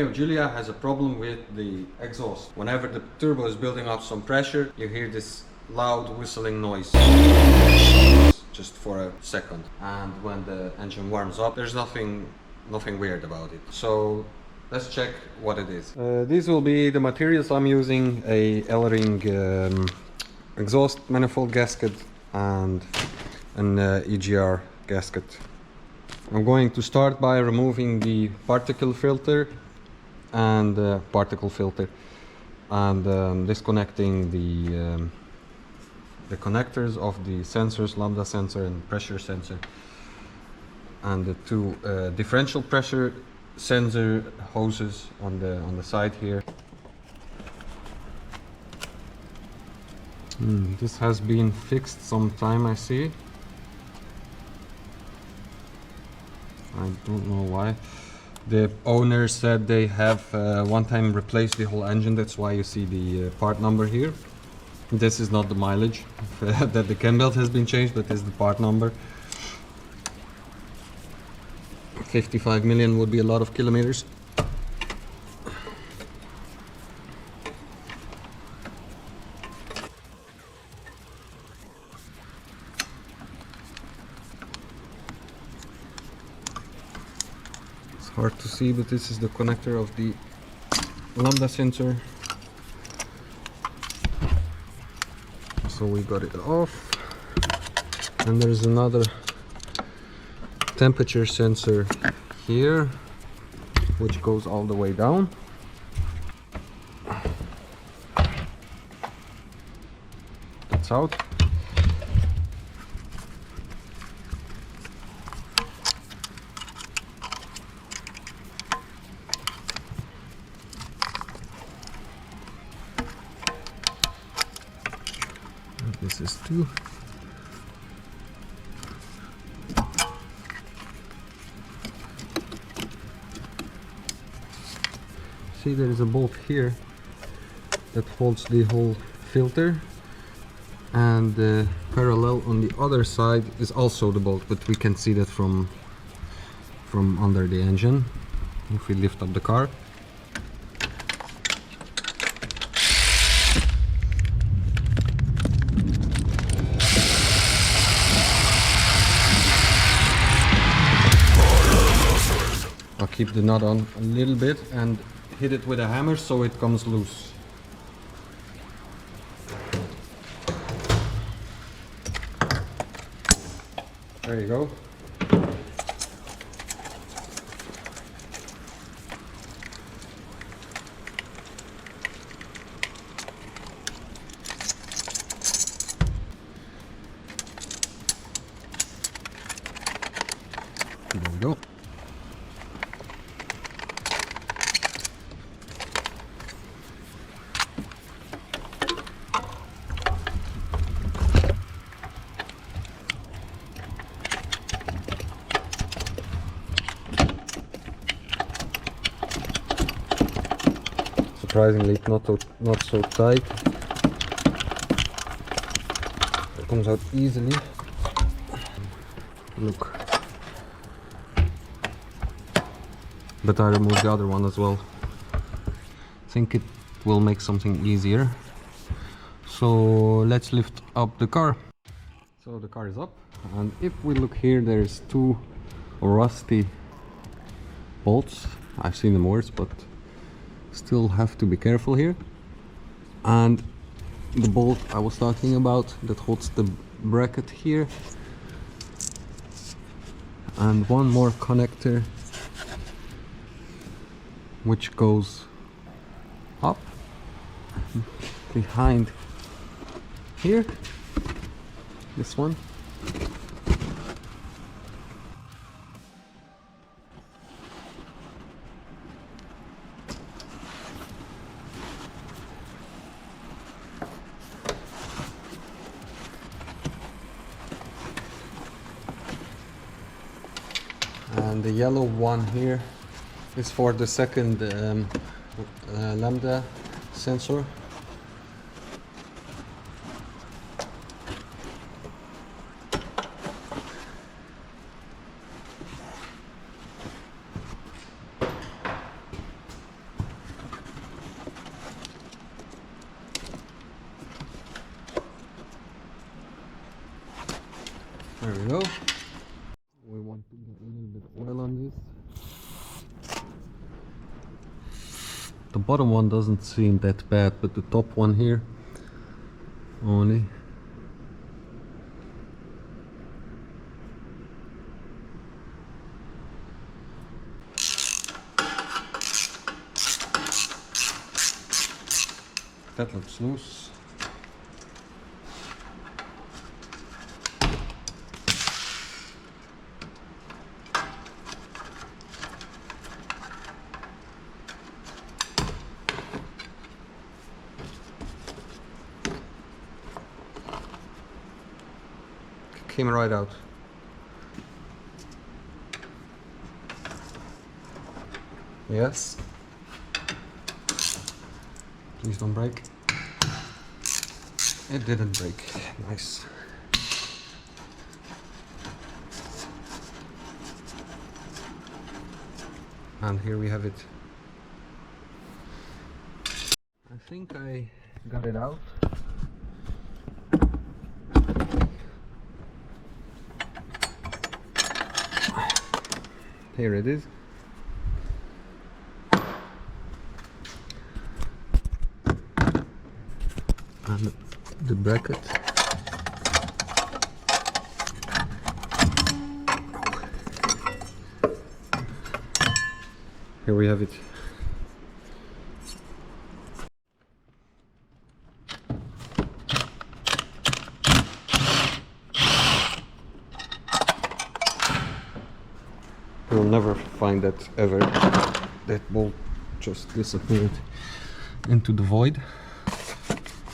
Romeo Giulia has a problem with the exhaust. Whenever the turbo is building up some pressure, you hear this loud whistling noise just for a second. And when the engine warms up, there's nothing weird about it. So let's check what it is. These will be the materials I'm using: a L-ring exhaust manifold gasket and an EGR gasket. I'm going to start by removing the particle filter and disconnecting the connectors of the sensors, lambda sensor and pressure sensor, and the two differential pressure sensor hoses on the side here. This has been fixed some time, I see. I don't know why. The owner said they have one time replaced the whole engine. That's why you see the part number here. This is not the mileage that the cam belt has been changed, but is the part number. 55 million would be a lot of kilometers. Hard to see, but this is the connector of the lambda sensor. So we got it off, and there's another temperature sensor here which goes all the way down. That's out. This is two. See, there is a bolt here that holds the whole filter, and parallel on the other side is also the bolt, but we can see that from under the engine if we lift up the car. I'll keep the nut on a little bit and hit it with a hammer so it comes loose. There you go. There we go. Surprisingly, it's not so tight. It comes out easily. Look. But I removed the other one as well. I think it will make something easier. So let's lift up the car. So the car is up, and if we look here, there's two rusty bolts. I've seen them worse, but still have to be careful here. And the bolt I was talking about that holds the bracket here, and one more connector which goes up behind here, this one. And the yellow one here is for the second lambda sensor. we go. We want to get a little bit of oil on this. The bottom one doesn't seem that bad, but the top one here only. That looks loose. Came right out. Yes. Please don't break. It didn't break. Nice. And here we have it. I think I got it out. Here it is. And the bracket. Here we have it. You'll never find that ever. That bolt just disappeared into the void.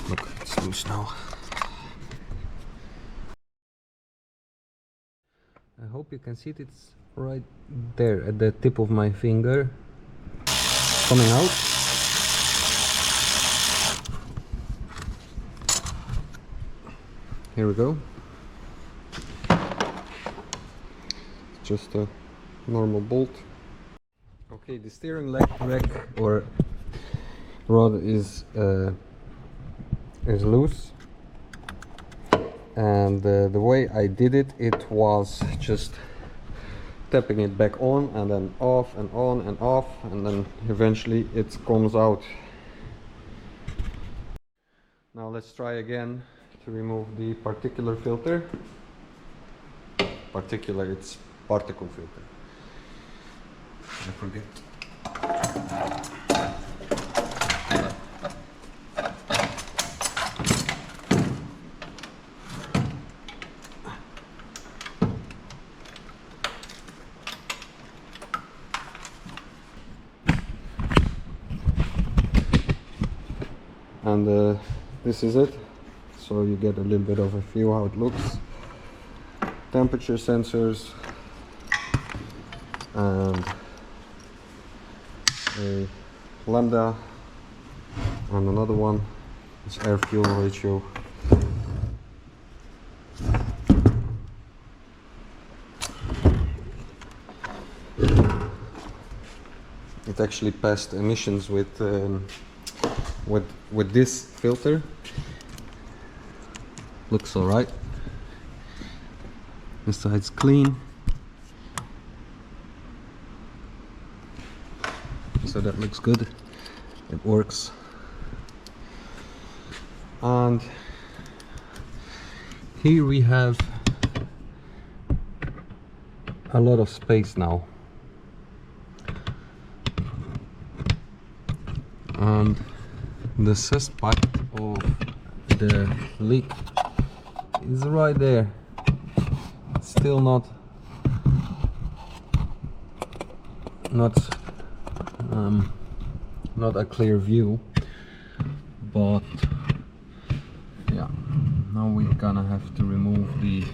Look, it's loose now. I hope you can see it. It's right there at the tip of my finger. Coming out. Here we go. Just a normal bolt. Okay, the steering leg rack or rod is loose, and the way I did it, it was just tapping it back on and then off and on and off, and then eventually it comes out. Now let's try again to remove the particular filter. Particular, it's particle filter. I forget. And this is it. So you get a little bit of a feel how it looks. Temperature sensors and a lambda, and another one is air fuel ratio. It actually passed emissions with this filter. Looks all right. This side's clean. So that looks good. It works. And here we have a lot of space now. And the cesspit of the leak is right there. It's still not a clear view, but yeah, now we're gonna have to remove the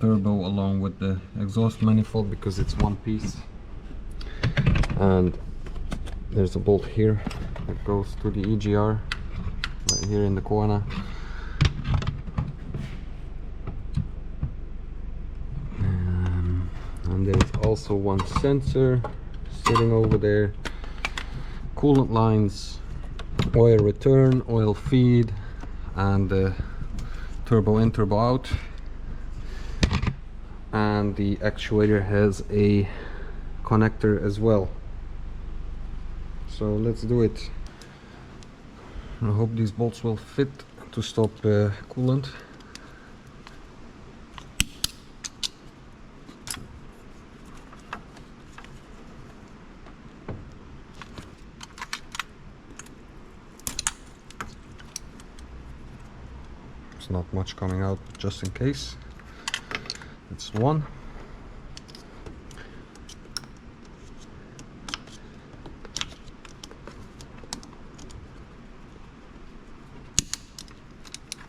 turbo along with the exhaust manifold because it's one piece, and there's a bolt here that goes to the EGR right here in the corner. And there's also one sensor sitting over there. Coolant lines, oil return, oil feed, and turbo in, turbo out. and the actuator has a connector as well. So let's do it. I hope these bolts will fit to stop coolant. It's not much coming out, just in case. It's one.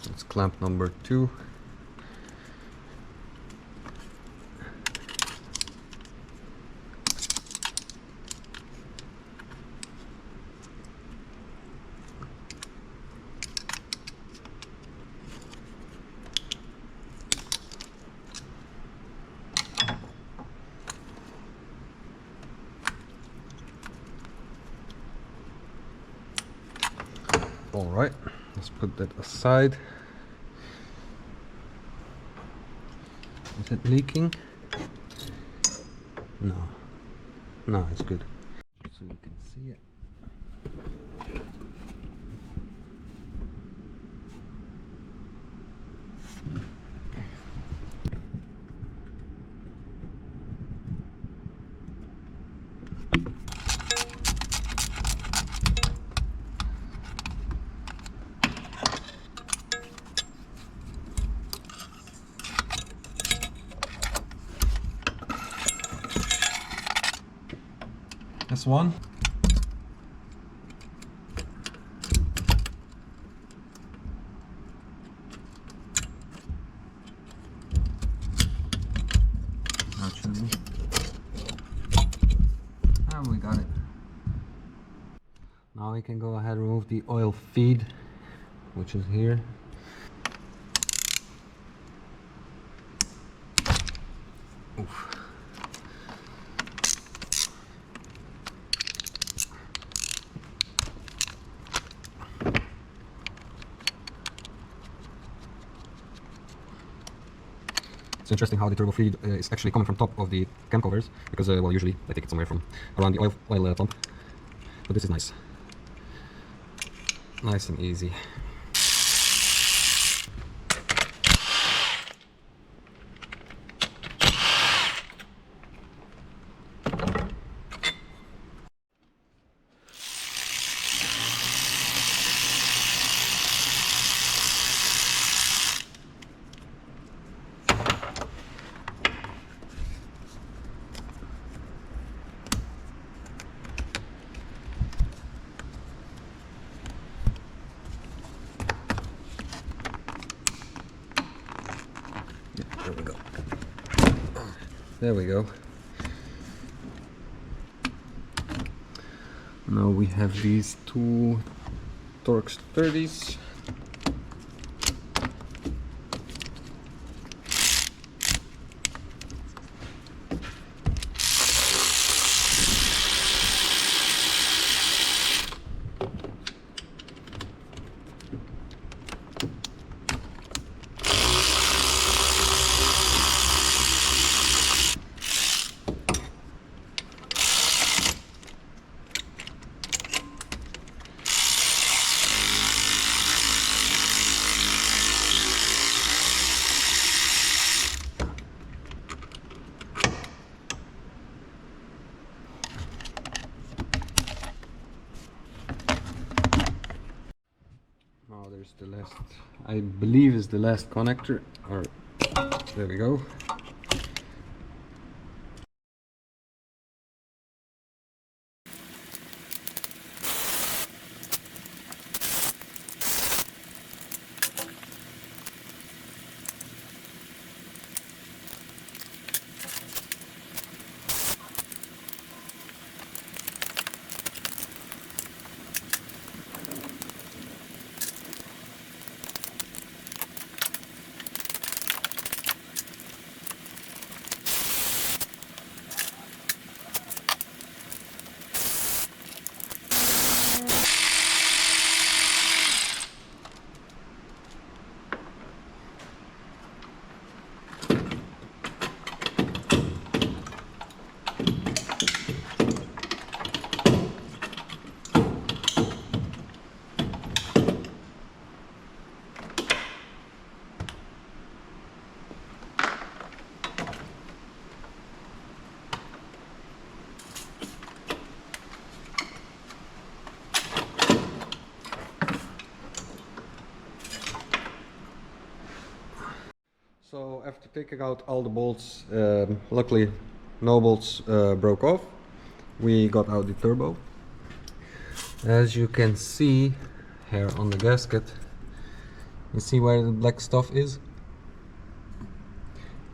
It's clamp number 2. All right, let's put that aside. Is it leaking? No, it's good. So you can see it. That's one. Actually, we got it. Now we can go ahead and remove the oil feed, which is here. Oof. It's interesting how the turbo feed is actually coming from top of the cam covers, because well, usually I take it somewhere from around the oil pump, but this is nice and easy. There we go. There we go. Now we have these two Torx 30s. There's the last, I believe is the last connector, or there we go. after taking out all the bolts, luckily no bolts broke off. We got out the turbo. As you can see here on the gasket, you see where the black stuff is?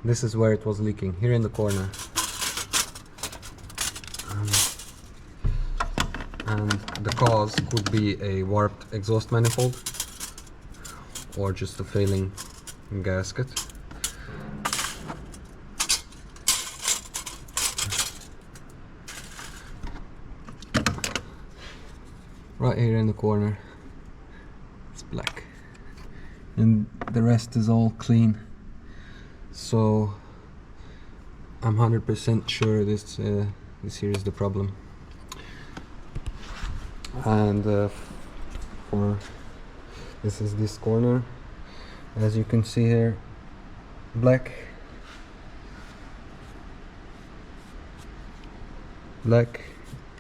This is where it was leaking, here in the corner. And the cause could be a warped exhaust manifold or just a failing gasket. Right here in the corner, it's black, and the rest is all clean. So I'm 100% sure this here is the problem. And for this is this corner, as you can see here, black,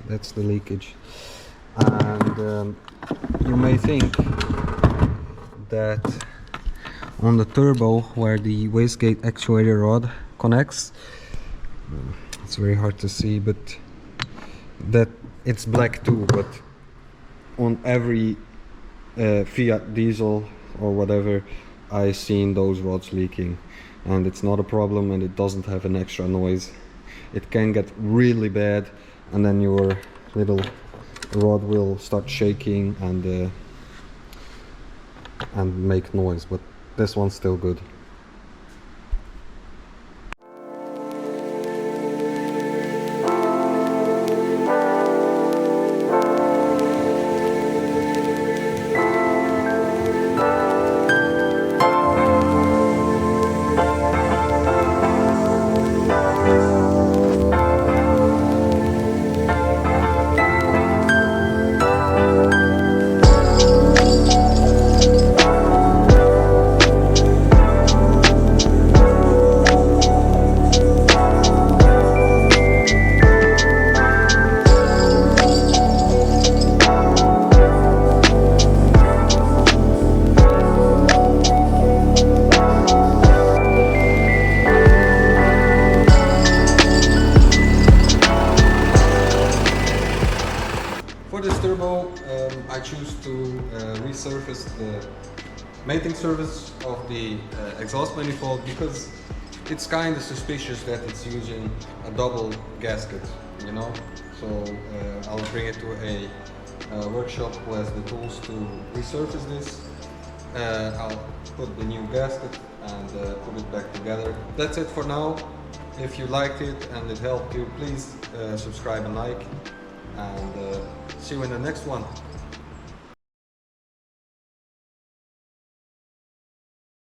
that's the leakage. And you may think that on the turbo where the wastegate actuator rod connects, it's very hard to see, but that it's black too. But on every Fiat diesel or whatever, I've seen those rods leaking, and it's not a problem, and it doesn't have an extra noise. It can get really bad, and then your little rod will start shaking and make noise, but this one's still good. For this turbo, I choose to resurface the maintenance service of the exhaust manifold, because it's kind of suspicious that it's using a double gasket, you know. So I'll bring it to a workshop who has the tools to resurface this. I'll put the new gasket and put it back together. That's it for now. If you liked it and it helped you, please subscribe and like, and see you in the next one.